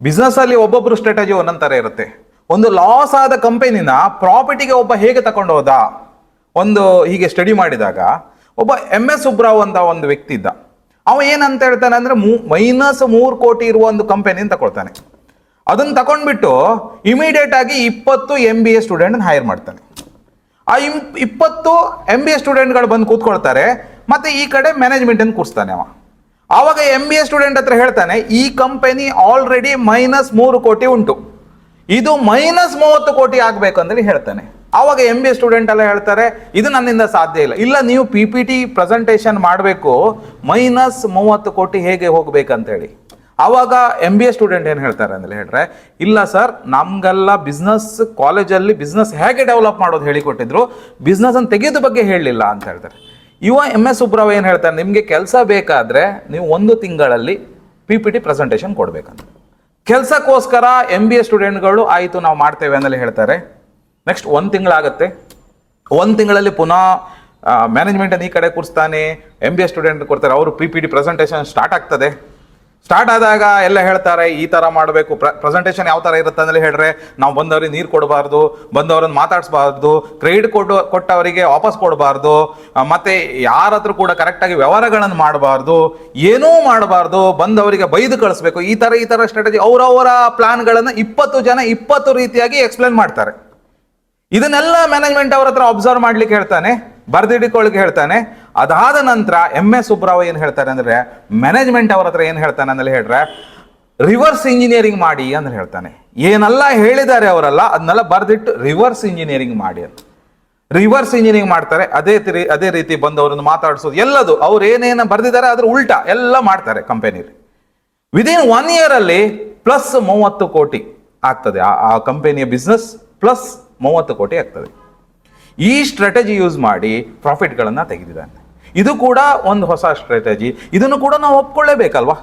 Business ಅಲ್ಲಿ ಒಬ್ಬೊಬ್ರು strategy ಒಂದೊಂದ್ ತರ ಇರುತ್ತೆ. ಒಂದು ಲಾಸ್ ಆದ ಕಂಪನಿನ ಪ್ರಾಫಿಟಿಗೆ ಒಬ್ಬ ಹೇಗೆ ತಕೊಂಡು ಹೋದ, ಒಂದು ಹೀಗೆ ಸ್ಟಡಿ ಮಾಡಿದಾಗ ಒಬ್ಬ MS ಸುಬ್ರಾವ್ ಅಂತ ಒಂದು ವ್ಯಕ್ತಿ ಇದ್ದ. ಅವ ಏನಂತ ಹೇಳ್ತಾನೆ ಅಂದ್ರೆ -3 ಕೋಟಿ ಇರುವ ಒಂದು ಕಂಪನಿನ ತಗೊಳ್ತಾನೆ. ಅದನ್ನ ತಕೊಂಡ್ಬಿಟ್ಟು ಇಮಿಡಿಯೇಟ್ ಆಗಿ 20 MBA ಸ್ಟೂಡೆಂಟ್ ಹೈರ್ ಮಾಡ್ತಾನೆ. ಆ 20 MBA ಸ್ಟೂಡೆಂಟ್ಗಳು ಬಂದು ಕೂತ್ಕೊಳ್ತಾರೆ, ಮತ್ತೆ ಈ ಕಡೆ ಮ್ಯಾನೇಜ್ಮೆಂಟ್ ಅನ್ನು ಕೂರಿಸ್ತಾನೆ ಅವ. ಆವಾಗ MBA ಸ್ಟೂಡೆಂಟ್ ಹತ್ರ ಹೇಳ್ತಾನೆ, ಈ ಕಂಪನಿ ಆಲ್ರೆಡಿ -3 ಕೋಟಿ ಉಂಟು, ಇದು -30 ಕೋಟಿ ಆಗ್ಬೇಕಂತೇಳಿ ಹೇಳ್ತಾನೆ. ಆವಾಗ MBA ಸ್ಟೂಡೆಂಟ್ ಎಲ್ಲ ಹೇಳ್ತಾರೆ, ಇದು ನನ್ನಿಂದ ಸಾಧ್ಯ ಇಲ್ಲ, ಇಲ್ಲ ನೀವು PPT ಪ್ರೆಸೆಂಟೇಶನ್ ಮಾಡಬೇಕು, -30 ಕೋಟಿ ಹೇಗೆ ಹೋಗ್ಬೇಕಂತ ಹೇಳಿ. ಆವಾಗ MBA ಸ್ಟೂಡೆಂಟ್ ಏನು ಹೇಳ್ತಾರೆ ಅಂದ್ರೆ ಹೇಳ್ರೆ, ಇಲ್ಲ ಸರ್, ನಮ್ಗೆಲ್ಲ ಬಿಸ್ನೆಸ್ ಕಾಲೇಜಲ್ಲಿ ಬಿಸ್ನೆಸ್ ಹೇಗೆ ಡೆವಲಪ್ ಮಾಡೋದು ಹೇಳಿಕೊಟ್ಟಿದ್ರು, ಬಿಸ್ನೆಸ್ ಅನ್ನು ತೆಗೆಯೋದು ಬಗ್ಗೆ ಹೇಳಲಿಲ್ಲ ಅಂತ ಹೇಳ್ತಾರೆ. ಇವ MS ಸುಬ್ರಾವ್ ಏನು ಹೇಳ್ತಾರೆ, ನಿಮಗೆ ಕೆಲಸ ಬೇಕಾದ್ರೆ ನೀವು 1 ತಿಂಗಳಲ್ಲಿ PPT ಪ್ರೆಸೆಂಟೇಶನ್ ಕೊಡ್ಬೇಕಂತ. ಕೆಲಸಕ್ಕೋಸ್ಕರ MBA ಸ್ಟೂಡೆಂಟ್ಗಳು ಆಯಿತು ನಾವು ಮಾಡ್ತೇವೆ ಅಂದಲ್ಲಿ ಹೇಳ್ತಾರೆ. ನೆಕ್ಸ್ಟ್ 1 ತಿಂಗಳಾಗತ್ತೆ. 1 ತಿಂಗಳಲ್ಲಿ ಪುನಃ ಮ್ಯಾನೇಜ್ಮೆಂಟ್ ಅನ್ನು ಈ ಕಡೆ ಕೂರಿಸ್ತಾನೆ, MBA ಸ್ಟೂಡೆಂಟ್ ಕೊಡ್ತಾರೆ, ಅವರು PPT ಪ್ರೆಸೆಂಟೇಶನ್ ಸ್ಟಾರ್ಟ್ ಆಗ್ತದೆ. ಸ್ಟಾರ್ಟ್ ಆದಾಗ ಎಲ್ಲ ಹೇಳ್ತಾರೆ, ಈ ತರ ಮಾಡಬೇಕು, ಪ್ರೆಸೆಂಟೇಶನ್ ಯಾವ ತರ ಇರುತ್ತೆ ಅಂದ್ರೆ ಹೇಳ್ರೆ, ನಾವು ಬಂದವ್ರಿಗೆ ನೀರು ಕೊಡಬಾರ್ದು, ಬಂದವರನ್ನು ಮಾತಾಡಿಸಬಾರ್ದು, ಕ್ರೆಡಿಟ್ ಕೊಟ್ಟವರಿಗೆ ವಾಪಸ್ ಕೊಡಬಾರ್ದು, ಮತ್ತೆ ಯಾರ ಹತ್ರ ಕೂಡ ಕರೆಕ್ಟಾಗಿ ವ್ಯವಹಾರಗಳನ್ನು ಮಾಡಬಾರ್ದು, ಏನೂ ಮಾಡಬಾರ್ದು, ಬಂದವರಿಗೆ ಬೈದು ಕಳಿಸ್ಬೇಕು. ಈ ತರ ಸ್ಟ್ರಾಟಜಿ ಅವರವರ ಪ್ಲಾನ್ಗಳನ್ನು 20 ಜನ 20 ರೀತಿಯಾಗಿ ಎಕ್ಸ್ಪ್ಲೇನ್ ಮಾಡ್ತಾರೆ. ಇದನ್ನೆಲ್ಲ ಮ್ಯಾನೇಜ್ಮೆಂಟ್ ಅವ್ರ ಹತ್ರ ಅಬ್ಸರ್ವ್ ಮಾಡ್ಲಿಕ್ಕೆ ಹೇಳ್ತಾನೆ, ಬರ್ದಿಡ್ಕೊಳ್ಳಿಕ್ಕೆ ಹೇಳ್ತಾನೆ. ಅದಾದ ನಂತರ MS ಸುಬ್ರಾವ್ ಏನು ಹೇಳ್ತಾರೆ ಅಂದ್ರೆ, ಮ್ಯಾನೇಜ್ಮೆಂಟ್ ಅವ್ರ ಹತ್ರ ಏನು ಹೇಳ್ತಾನೆ ಅಂದ್ರೆ ಹೇಳ್ರೆ, ರಿವರ್ಸ್ ಇಂಜಿನಿಯರಿಂಗ್ ಮಾಡಿ ಅಂತ ಹೇಳ್ತಾನೆ. ಏನೆಲ್ಲ ಹೇಳಿದ್ದಾರೆ ಅವರೆಲ್ಲ ಅದನ್ನೆಲ್ಲ ಬರ್ದಿಟ್ಟು ರಿವರ್ಸ್ ಇಂಜಿನಿಯರಿಂಗ್ ಮಾಡಿ ಅಂತ. ರಿವರ್ಸ್ ಇಂಜಿನಿಯರಿಂಗ್ ಮಾಡ್ತಾರೆ. ಅದೇ ರೀತಿ ಬಂದವರನ್ನು ಮಾತಾಡಿಸೋದು, ಎಲ್ಲದು ಅವ್ರು ಏನೇನು ಬರ್ದಿದ್ದಾರೆ ಅದ್ರ ಉಲ್ಟಾ ಎಲ್ಲ ಮಾಡ್ತಾರೆ ಕಂಪನಿಲಿ. ವಿದಿನ್ 1 ಇಯರ್ ಅಲ್ಲಿ +30 ಕೋಟಿ ಆಗ್ತದೆ. ಆ ಕಂಪನಿಯ ಬಿಸ್ನೆಸ್ +30 ಕೋಟಿ ಆಗ್ತದೆ. ಈ ಸ್ಟ್ರಾಟಜಿ ಯೂಸ್ ಮಾಡಿ ಪ್ರಾಫಿಟ್ಗಳನ್ನು ತೆಗೆದಿದ್ದಾನೆ. ಇದು ಕೂಡ ಒಂದು ಹೊಸ ಸ್ಟ್ರಾಟಜಿ. ಇದನ್ನು ಕೂಡ ನಾವು ಒಪ್ಕೊಳ್ಳೇಬೇಕಲ್ವಾ.